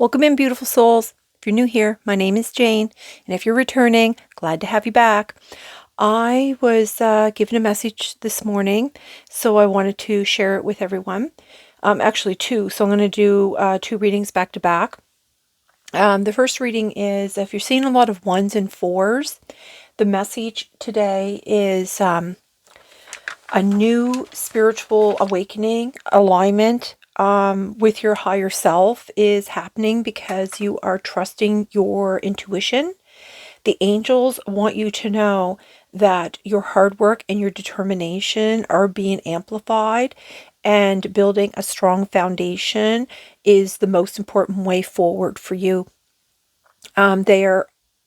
Welcome in, beautiful souls. If you're new here, my name is Jane, and if you're returning, glad to have you back. I was given a message this morning, so I wanted to share it with everyone. Actually, two. So I'm going to do two readings back to back. The first reading is if you're seeing a lot of ones and fours, the message today is a new spiritual awakening, alignment with your higher self is happening because you are trusting your intuition. The angels want you to know that your hard work and your determination are being amplified, and building a strong foundation is the most important way forward for you. They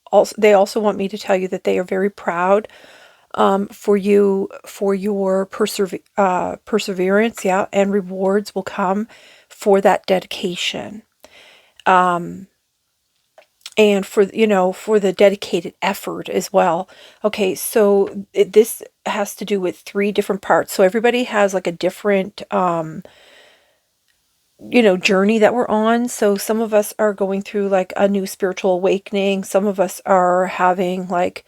also want me to tell you that they are very proud for you, for your perseverance, yeah, and rewards will come for that dedication. And for the dedicated effort as well. Okay, so this has to do with three different parts. So everybody has like a different journey that we're on. So some of us are going through like a new spiritual awakening. Some of us are having like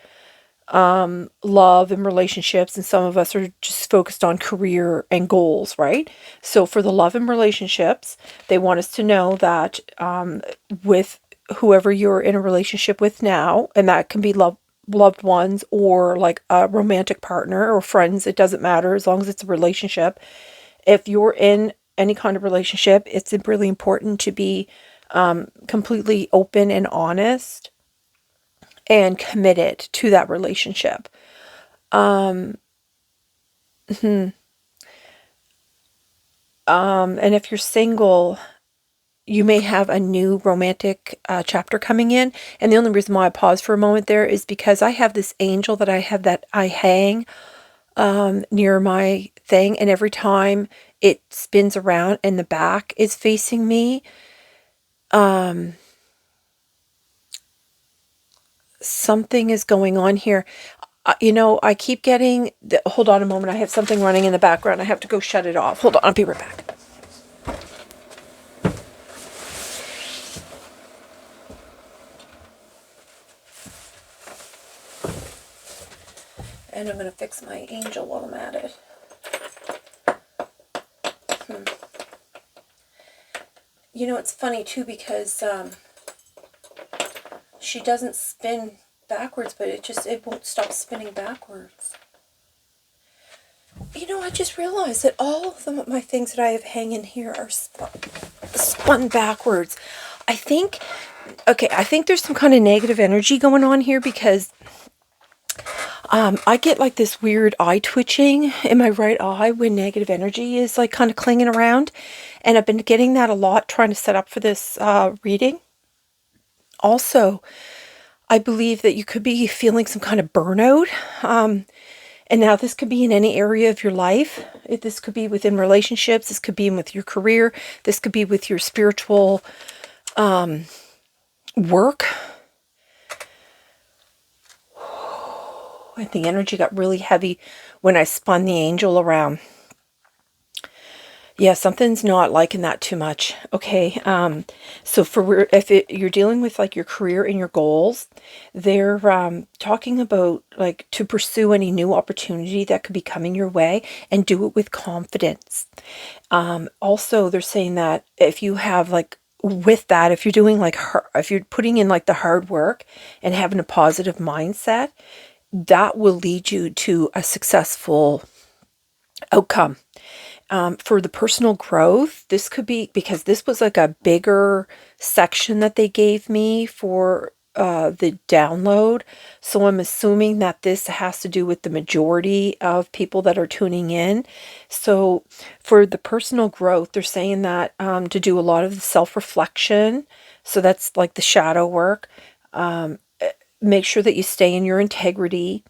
love and relationships, and some of us are just focused on career and goals, right? So for the love and relationships, they want us to know that with whoever you're in a relationship with now, and that can be loved ones or like a romantic partner or friends, it doesn't matter as long as it's a relationship. If you're in any kind of relationship, it's really important to be completely open and honest and committed to that relationship. And if you're single, you may have a new romantic chapter coming in. And the only reason why I paused for a moment there is because I have this angel that I hang near my thing, and every time it spins around and the back is facing me, something is going on here. I keep getting hold on a moment. I have something running in the background. I have to go shut it off. Hold on. I'll be right back. And I'm going to fix my angel while I'm at it. It's funny too because she doesn't spin backwards, but it won't stop spinning backwards. I just realized that all of my things that I have hanging here are spun backwards. I think there's some kind of negative energy going on here because I get like this weird eye twitching in my right eye when negative energy is like kind of clinging around. And I've been getting that a lot trying to set up for this reading. Also, I believe that you could be feeling some kind of burnout. And now this could be in any area of your life. This could be within relationships. This could be with your career. This could be with your spiritual work. And the energy got really heavy when I spun the angel around. Yeah, something's not liking that too much. Okay, so you're dealing with like your career and your goals, they're talking about like to pursue any new opportunity that could be coming your way and do it with confidence. Also, they're saying that if you have like with that, if you're doing like if you're putting in like the hard work and having a positive mindset, that will lead you to a successful outcome. For the personal growth, this could be because this was like a bigger section that they gave me for the download. So I'm assuming that this has to do with the majority of people that are tuning in. So for the personal growth, they're saying that to do a lot of the self-reflection. So that's like the shadow work. Make sure that you stay in your integrity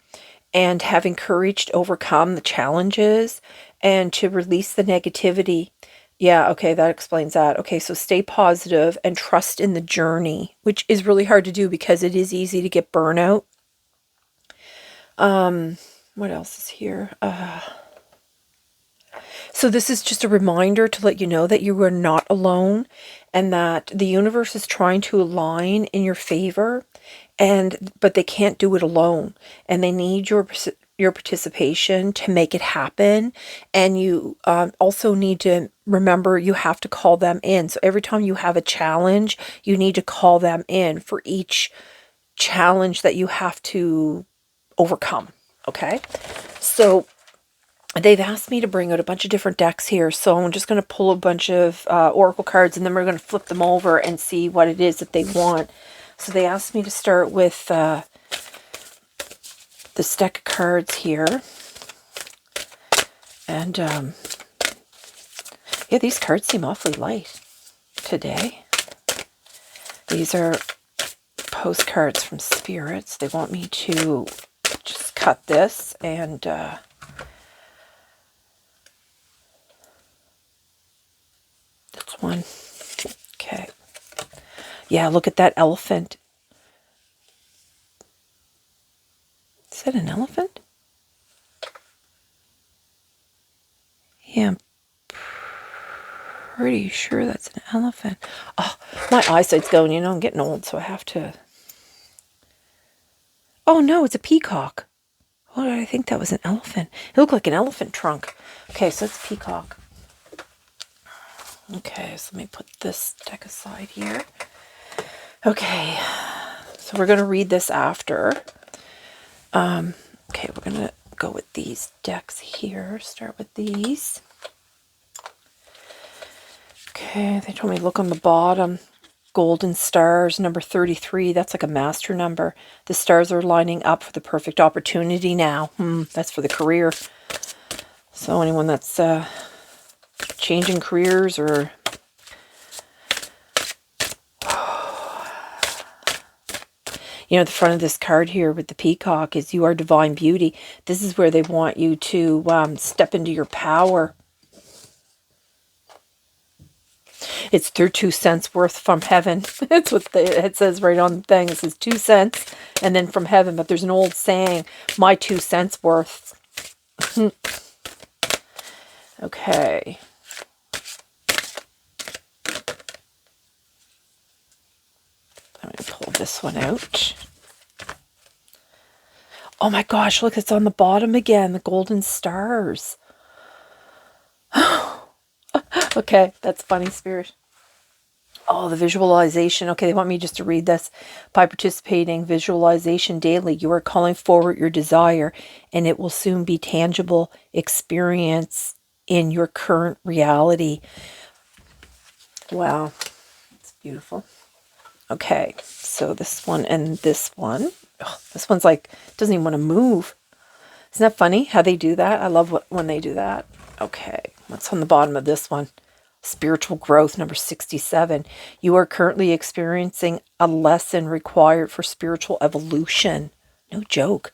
and having courage to overcome the challenges and to release the negativity. Yeah, okay, that explains that. Okay, so stay positive and trust in the journey, which is really hard to do because it is easy to get burnout. What else is here? So this is just a reminder to let you know that you are not alone and that the universe is trying to align in your favor, but they can't do it alone, and they need your participation to make it happen. And you also need to remember you have to call them in. So every time you have a challenge, you need to call them in for each challenge that you have to overcome. Okay? So they've asked me to bring out a bunch of different decks here. So I'm just going to pull a bunch of oracle cards, and then we're going to flip them over and see what it is that they want. So they asked me to start with this deck of cards here. And yeah, these cards seem awfully light today. These are postcards from spirits. They want me to just cut this and this one. Okay. Yeah, look at that elephant. Is that an elephant? Yeah, I'm pretty sure that's an elephant. Oh, my eyesight's going, you know, I'm getting old, so I have to... Oh, no, it's a peacock. Oh, I think that was an elephant. It looked like an elephant trunk. Okay, so it's peacock. Okay, so let me put this deck aside here. Okay, so we're going to read this after. Okay, we're going to go with these decks here. Start with these. Okay, they told me to look on the bottom. Golden stars, number 33. That's like a master number. The stars are lining up for the perfect opportunity now. That's for the career. So anyone that's changing careers or... You know, the front of this card here with the peacock is you are divine beauty. This is where they want you to step into your power. It's their 2 cents worth from heaven. That's what it says right on the thing. It says 2 cents and then from heaven. But there's an old saying, my 2 cents worth. Okay. I'm going to pull this one out. Oh my gosh, look, it's on the bottom again. The golden stars. Okay, that's funny, Spirit. Oh, the visualization. Okay, they want me just to read this. By participating visualization daily, you are calling forward your desire, and it will soon be tangible experience in your current reality. Wow, it's beautiful. Okay, so this one and this one. Oh, this one's like, doesn't even want to move. Isn't that funny how they do that? I love when they do that. Okay, what's on the bottom of this one? Spiritual growth, number 67. You are currently experiencing a lesson required for spiritual evolution. No joke.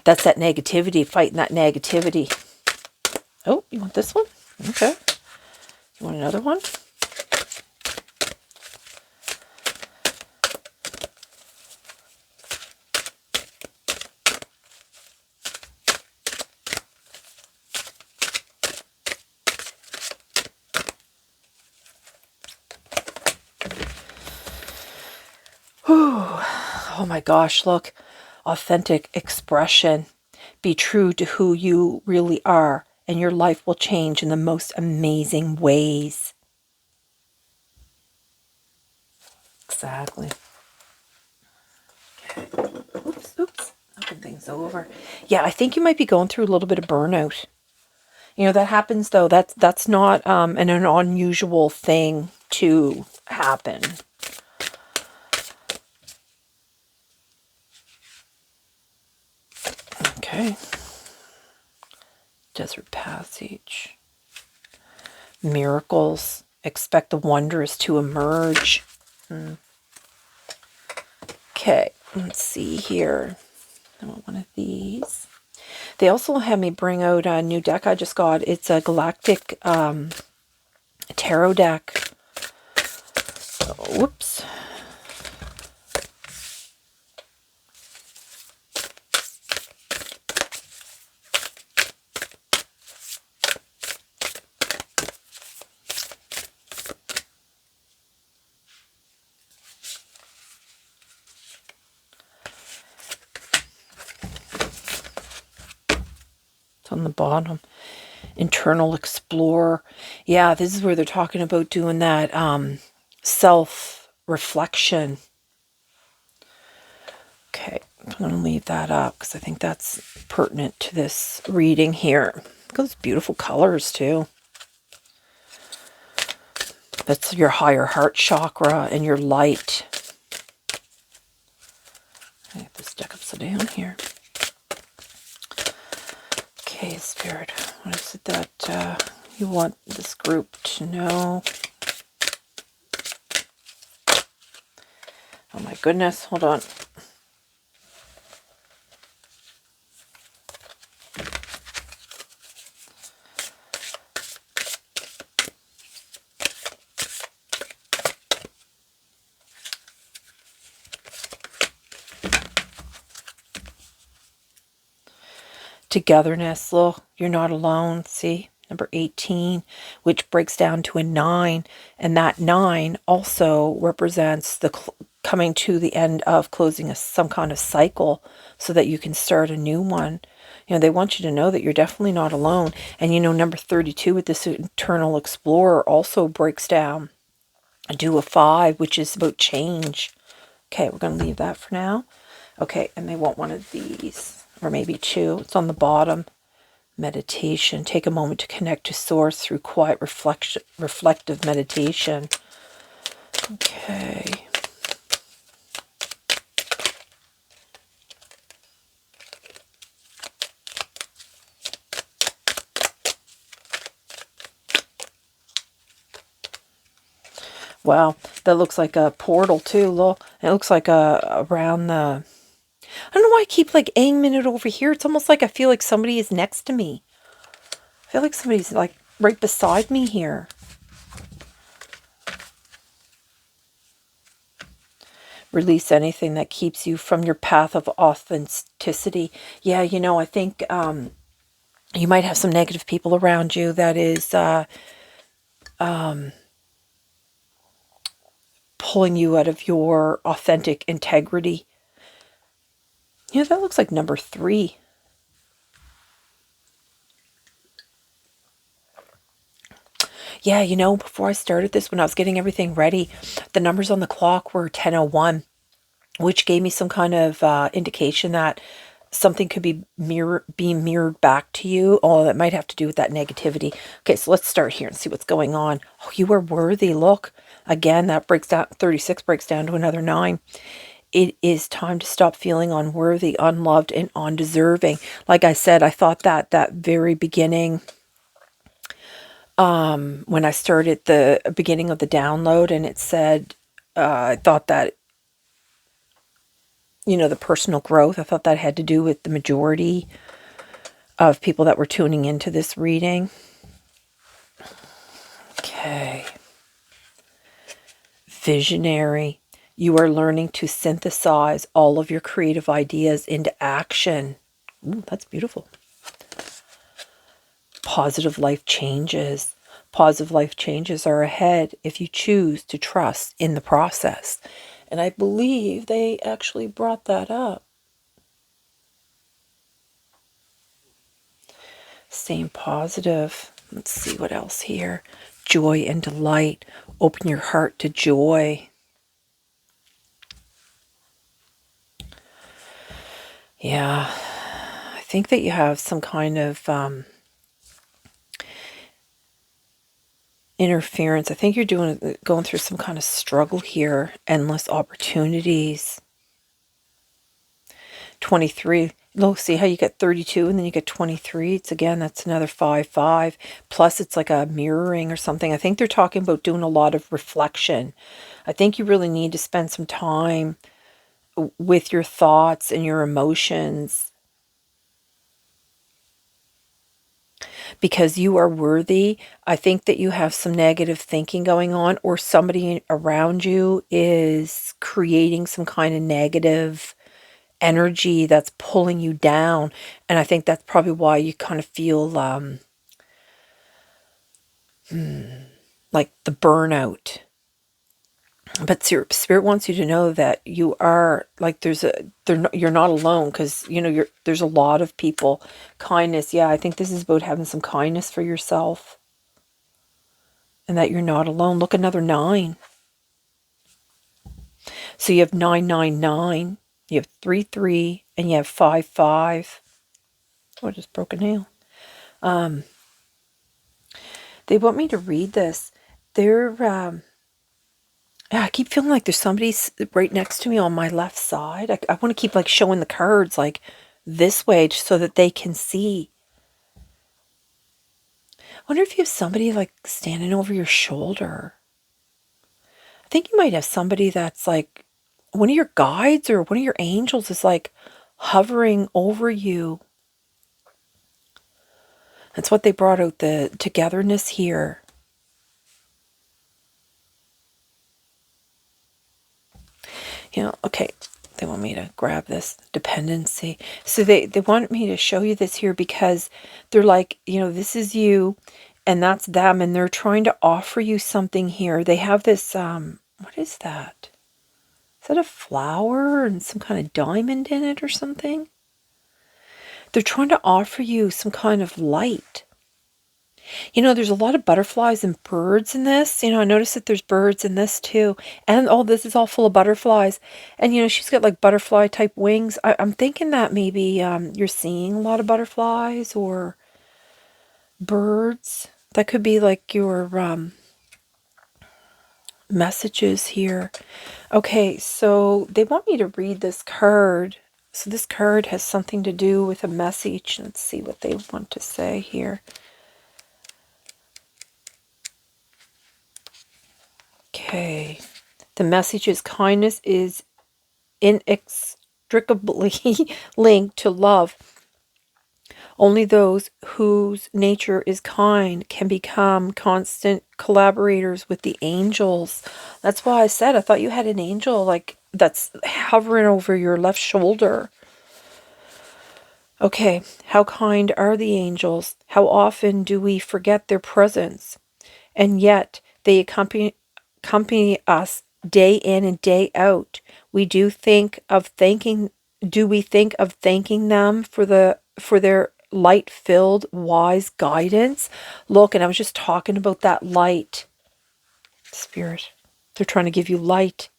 That's that negativity, fighting that negativity. Oh, you want this one? Okay. You want another one? Oh my gosh, look. Authentic expression. Be true to who you really are, and your life will change in the most amazing ways. Exactly. Okay. Oops. Knocking things over. Yeah, I think you might be going through a little bit of burnout. You know, that happens though. That's not an unusual thing to happen. Okay. Desert passage. Miracles. Expect the wondrous to emerge. Okay, let's see here. I want one of these. They also had me bring out a new deck I just got. It's a galactic tarot deck. Oh, whoops. on the bottom. Internal explorer. Yeah, this is where they're talking about doing that self-reflection. Okay, I'm going to leave that up because I think that's pertinent to this reading here. Look at those beautiful colors too. That's your higher heart chakra and your light. I have this deck upside down here. Okay, Spirit, what is it that you want this group to know? Oh my goodness, hold on. Togetherness, look, you're not alone, see? Number 18, which breaks down to a 9. And that 9 also represents the coming to the end of closing some kind of cycle so that you can start a new one. You know, they want you to know that you're definitely not alone. And you know, number 32 with this internal explorer also breaks down to a 5, which is about change. Okay, we're going to leave that for now. Okay, and they want one of these, or maybe 2. It's on the bottom. Meditation. Take a moment to connect to source through quiet reflective meditation. Okay. Wow, that looks like a portal too. Look, it looks like around the. I don't know why I keep like aiming it over here. It's almost like I feel like somebody is next to me. I feel like somebody's like right beside me here. Release anything that keeps you from your path of authenticity. Yeah, you know, I think you might have some negative people around you that is pulling you out of your authentic integrity. You know, that looks like number 3. Yeah, you know, before I started this, when I was getting everything ready, the numbers on the clock were 10:01, which gave me some kind of indication that something could be being mirrored back to you. Oh, that might have to do with that negativity. Okay, so let's start here and see what's going on. Oh, you are worthy. Look, again, that breaks down, 36 breaks down to another 9. It is time to stop feeling unworthy, unloved, and undeserving. Like I said, I thought that very beginning, when I started the beginning of the download, and it said, I thought that, you know, the personal growth, I thought that had to do with the majority of people that were tuning into this reading. Okay. Visionary. You are learning to synthesize all of your creative ideas into action. Ooh, that's beautiful. Positive life changes. Positive life changes are ahead if you choose to trust in the process. And I believe they actually brought that up. Staying positive. Let's see what else here. Joy and delight. Open your heart to joy. Yeah, I think that you have some kind of interference. I think you're going through some kind of struggle here. Endless opportunities. 23. Look, see how you get 32 and then you get 23. It's again, that's another 5, 5. Plus it's like a mirroring or something. I think they're talking about doing a lot of reflection. I think you really need to spend some time with your thoughts and your emotions, because you are worthy. I think that you have some negative thinking going on, or somebody around you is creating some kind of negative energy that's pulling you down. And I think that's probably why you kind of feel like the burnout. But spirit wants you to know that you are like you're not alone, because there's a lot of people. Kindness, yeah, I think this is about having some kindness for yourself, and that you're not alone. Look, another 9. So you have 999, you have 33, and you have 55. Oh, I just broke a nail. They want me to read this. I keep feeling like there's somebody right next to me on my left side. I want to keep like showing the cards like this way so that they can see. I wonder if you have somebody like standing over your shoulder. I think you might have somebody that's like one of your guides or one of your angels is like hovering over you. That's what they brought out, the togetherness here. Okay, they want me to grab this dependency. So they want me to show you this here because they're like, this is you and that's them, and they're trying to offer you something here. They have this, what is that? Is that a flower and some kind of diamond in it or something? They're trying to offer you some kind of light. There's a lot of butterflies and birds in this. I noticed that there's birds in this too. And this is all full of butterflies. And, she's got like butterfly type wings. I'm thinking that maybe you're seeing a lot of butterflies or birds. That could be like your messages here. Okay, so they want me to read this card. So this card has something to do with a message. Let's see what they want to say here. Okay, the message is kindness is inextricably linked to love. Only those whose nature is kind can become constant collaborators with the angels. That's why I said I thought you had an angel like that's hovering over your left shoulder. Okay, how kind are the angels? How often do we forget their presence? And yet they accompany us day in and day out. Do we think of thanking them for their light-filled wise guidance? Look, and I was just talking about that light. Spirit, they're trying to give you light,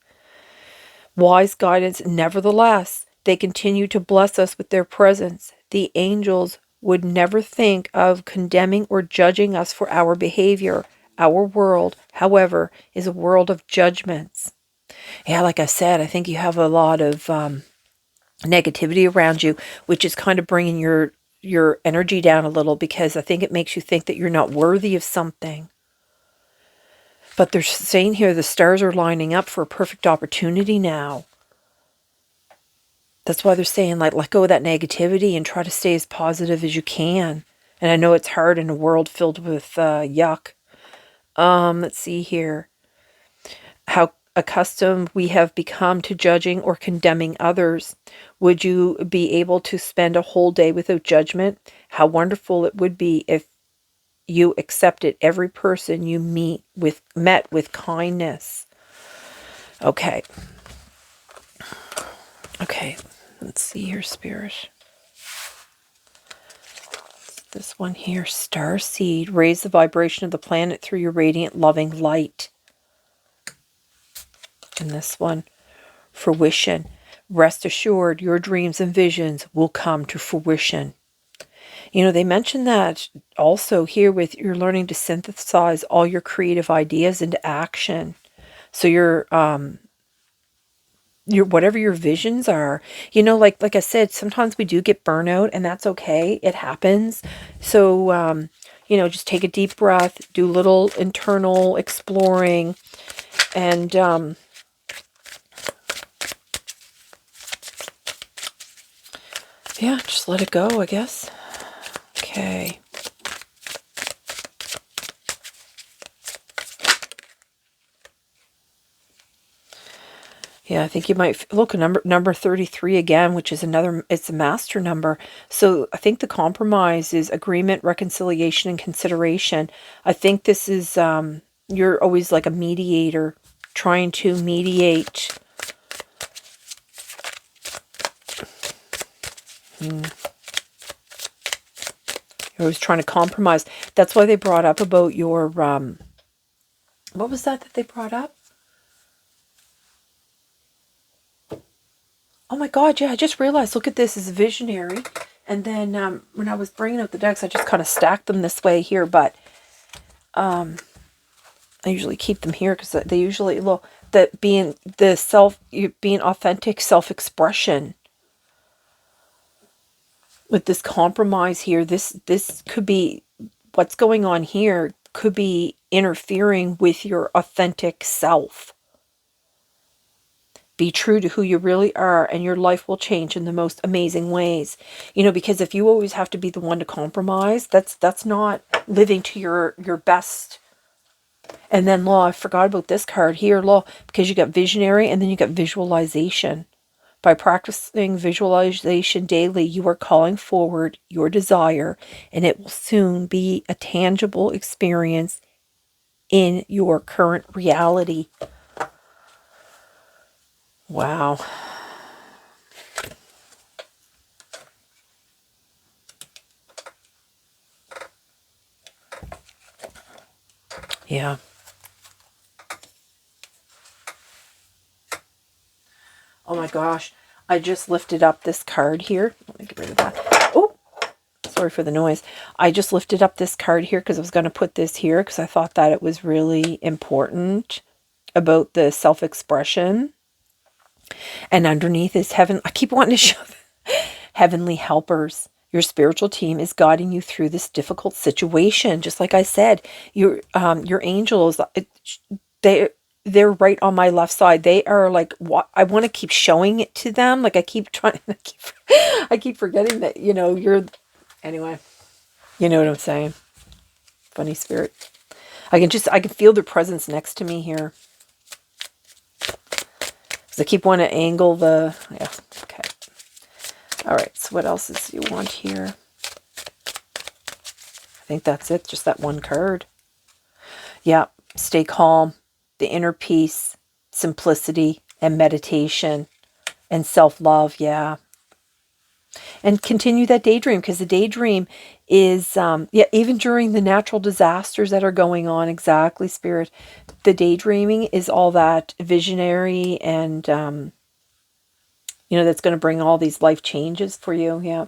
wise guidance. Nevertheless, they continue to bless us with their presence. The angels would never think of condemning or judging us for our behavior. Our world, however, is a world of judgments. Yeah, like I said, I think you have a lot of negativity around you, which is kind of bringing your energy down a little, because I think it makes you think that you're not worthy of something. But they're saying here the stars are lining up for a perfect opportunity now. That's why they're saying, like, let go of that negativity and try to stay as positive as you can. And I know it's hard in a world filled with yuck. Let's see here. How accustomed we have become to judging or condemning others. Would you be able to spend a whole day without judgment? How wonderful it would be if you accepted every person you met with kindness. Okay. Okay, let's see here, Spirit. This one here, star seed. Raise the vibration of the planet through your radiant, loving light. And this one, fruition. Rest assured, your dreams and visions will come to fruition. They mentioned that also here with you're learning to synthesize all your creative ideas into action. So your whatever your visions are, like I said, sometimes we do get burnout, and that's okay. It happens. So, just take a deep breath, do little internal exploring, and yeah, just let it go, I guess. Okay. Yeah, I think you might look number 33 again, which is it's a master number. So I think the compromise is agreement, reconciliation, and consideration. I think this is, you're always like a mediator, trying to mediate. You're always trying to compromise. That's why they brought up about your, what was that they brought up? Oh my God, yeah, I just realized, look at this, is visionary. And then when I was bringing out the decks, I just kind of stacked them this way here, but I usually keep them here because they usually, well, that being being authentic self-expression with this compromise here, this could be, what's going on here could be interfering with your authentic self. Be true to who you really are, and your life will change in the most amazing ways. You know, because if you always have to be the one to compromise, that's not living to your best. And then law, I forgot about this card here, law, because you got visionary and then you got visualization. By practicing visualization daily, you are calling forward your desire, and it will soon be a tangible experience in your current reality. Wow. Yeah. Oh my gosh. I just lifted up this card here. Let me get rid of that. Oh, sorry for the noise. I just lifted up this card here because I was going to put this here because I thought that it was really important about the self-expression. And underneath is heaven. I keep wanting to show heavenly helpers. Your spiritual team is guiding you through this difficult situation. Just like I said, your angels, they're right on my left side. They are like, what I want to keep showing it to them. Like I keep trying, I keep forgetting that, you know, anyway, you know what I'm saying? Funny spirit. I can feel their presence next to me here. So I keep wanting to angle yeah, okay. All right, so what else do you want here? I think that's it, just that one card. Yeah, stay calm, the inner peace, simplicity, and meditation, and self-love, yeah. And continue that daydream, because the daydream is, yeah, even during the natural disasters that are going on, exactly, Spirit, the daydreaming is all that visionary and, you know, that's going to bring all these life changes for you, yeah.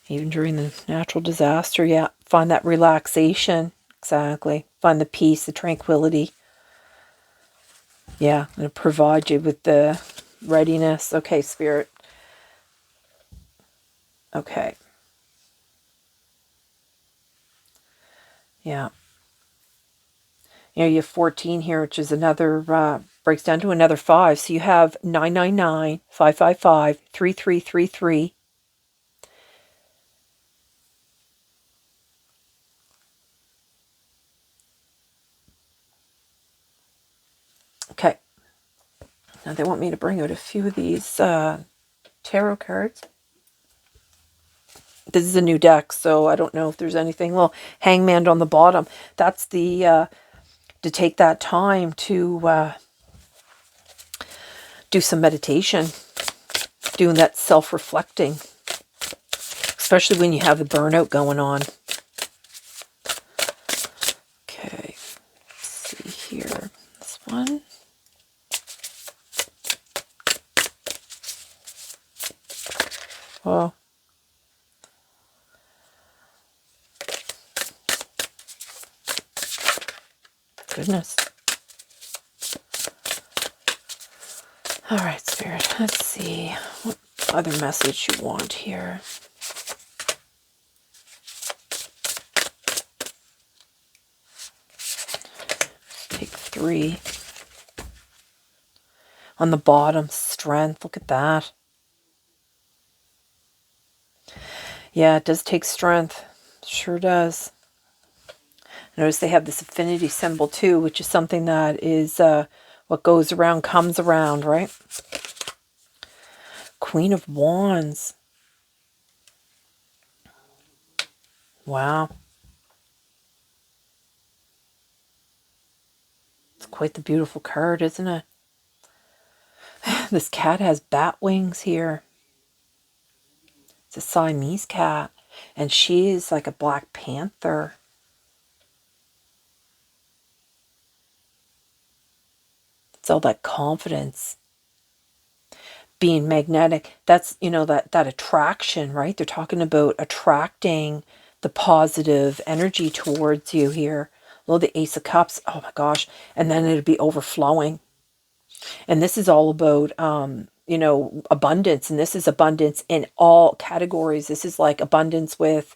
Even during the natural disaster, yeah. Find that relaxation, exactly. Find the peace, the tranquility. Yeah, and provide you with the readiness. Okay, Spirit. Okay. Yeah. You know, you have 14 here, which is another, breaks down to another 5. So you have 999, 555, 3333. Okay. Now they want me to bring out a few of these tarot cards. This is a new deck, so I don't know if there's anything. Well, Hangman on the bottom. That's the to take that time to do some meditation, doing that self-reflecting, especially when you have the burnout going on. Okay, let's see here. This one. Oh. Goodness. All right, Spirit. Let's see what other message you want here. Take 3. On the bottom, strength. Look at that. Yeah, it does take strength. Sure does. Notice they have this affinity symbol too, which is something that is what goes around comes around, right? Queen of Wands. Wow. quite the beautiful card, isn't it? This cat has bat wings here. It's a Siamese cat. And she is like a Black Panther. It's all that confidence. Being magnetic. That's, that attraction, right? They're talking about attracting the positive energy towards you here. Well, the Ace of Cups. Oh my gosh. And then it'd be overflowing. And this is all about, abundance. And this is abundance in all categories. This is like abundance with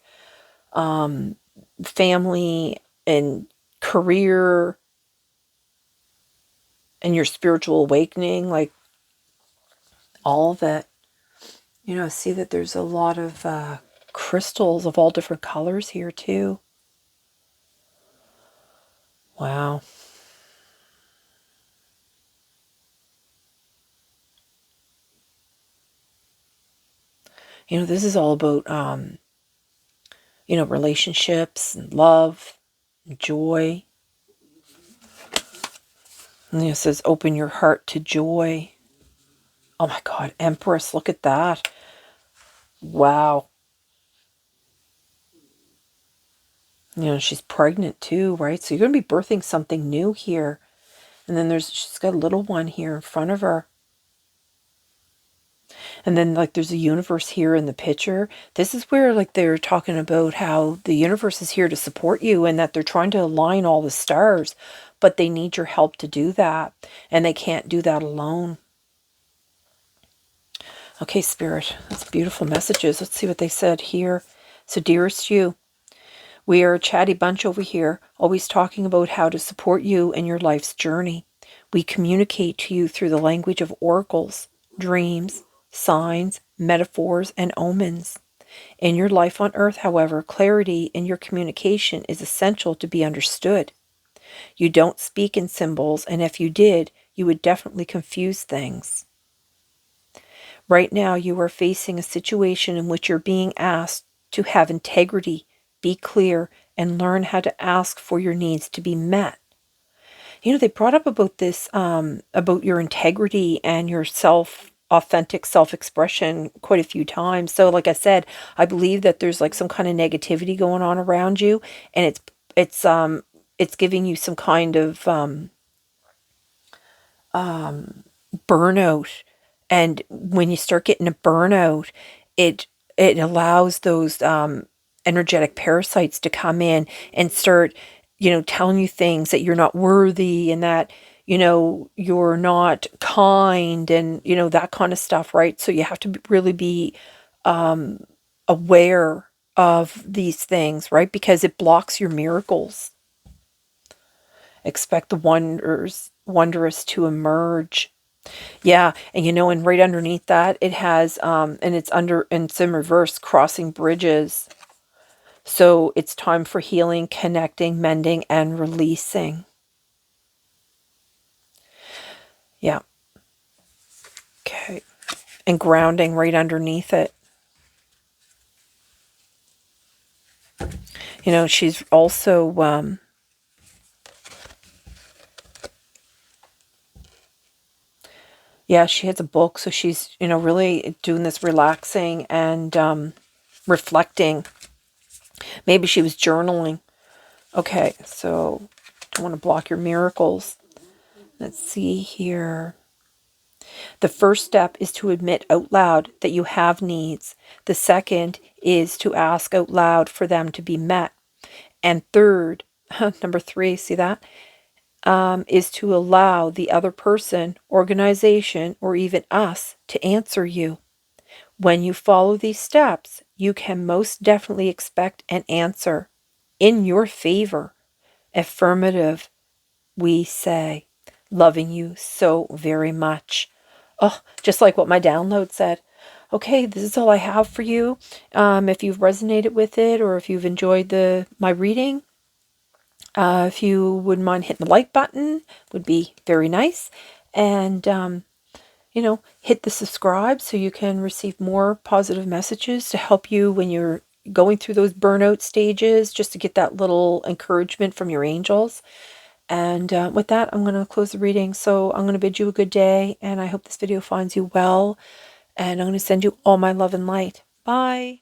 family and career and your spiritual awakening, like all of it. See that there's a lot of crystals of all different colors here too. Wow. This is all about, relationships and love and joy. And it says, open your heart to joy. Oh my God, Empress, look at that. Wow. She's pregnant too, right? So you're going to be birthing something new here. And then she's got a little one here in front of her. And then like there's a universe here in the picture. This is where like they're talking about how the universe is here to support you and that they're trying to align all the stars, but they need your help to do that. And they can't do that alone. Okay, Spirit, that's beautiful messages. Let's see what they said here. So dearest you, we are a chatty bunch over here, always talking about how to support you in your life's journey. We communicate to you through the language of oracles, dreams, signs, metaphors, and omens. In your life on earth, however, clarity in your communication is essential to be understood. You don't speak in symbols, and if you did, you would definitely confuse things. Right now, you are facing a situation in which you're being asked to have integrity, be clear, and learn how to ask for your needs to be met. They brought up about this, about your integrity and your authentic self-expression quite a few times. So like I said, I believe that there's like some kind of negativity going on around you, and it's giving you some kind of burnout. And when you start getting a burnout, it allows those energetic parasites to come in and start, telling you things that you're not worthy and that, you're not kind and, that kind of stuff, right? So you have to really be aware of these things, right? Because it blocks your miracles. Expect the wondrous to emerge. Yeah, and and right underneath that it has and it's in reverse, crossing bridges. So it's time for healing, connecting, mending, and releasing. Yeah. Okay. And grounding right underneath it. She's also yeah, she has a book, so she's, really doing this relaxing and reflecting. Maybe she was journaling. Okay, so don't want to block your miracles. Let's see here. The first step is to admit out loud that you have needs. The second is to ask out loud for them to be met. And third, number 3, see that? Is to allow the other person, organization, or even us to answer you. When you follow these steps, you can most definitely expect an answer in your favor. Affirmative, we say, loving you so very much. Oh, just like what my download said. Okay, this is all I have for you. If you've resonated with it or if you've enjoyed my reading, if you wouldn't mind hitting the like button, would be very nice. And, hit the subscribe so you can receive more positive messages to help you when you're going through those burnout stages, just to get that little encouragement from your angels. And with that, I'm going to close the reading. So I'm going to bid you a good day, and I hope this video finds you well. And I'm going to send you all my love and light. Bye.